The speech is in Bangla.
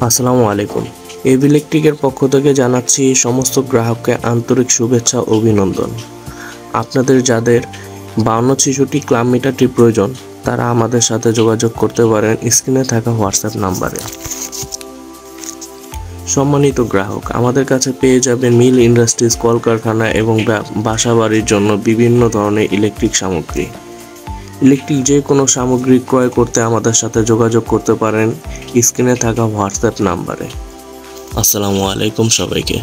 আসসালামু আলাইকুম। এবি ইলেকট্রিকের পক্ষ থেকে জানাচ্ছি সমস্ত গ্রাহককে আন্তরিক শুভেচ্ছা ও অভিনন্দন। আপনাদের যাদের 5266 ক্লাব মিটারটি প্রয়োজন তারা আমাদের সাথে যোগাযোগ করতে পারেন স্ক্রিনে থাকা হোয়াটসঅ্যাপ নাম্বারে। সম্মানিত গ্রাহক, আমাদের কাছে পেয়ে যাবেন মিল ইন্ডাস্ট্রিজ, কলকারখানা এবং বাসাবাড়ির জন্য বিভিন্ন ধরনের ইলেকট্রিক সামগ্রী। ইলেকট্রিক যে কোনো সামগ্রী ক্রয় করতে আমাদের সাথে যোগাযোগ করতে পারেন স্ক্রিনে থাকা হোয়াটসঅ্যাপ নাম্বারে। আসসালামু আলাইকুম সবাইকে।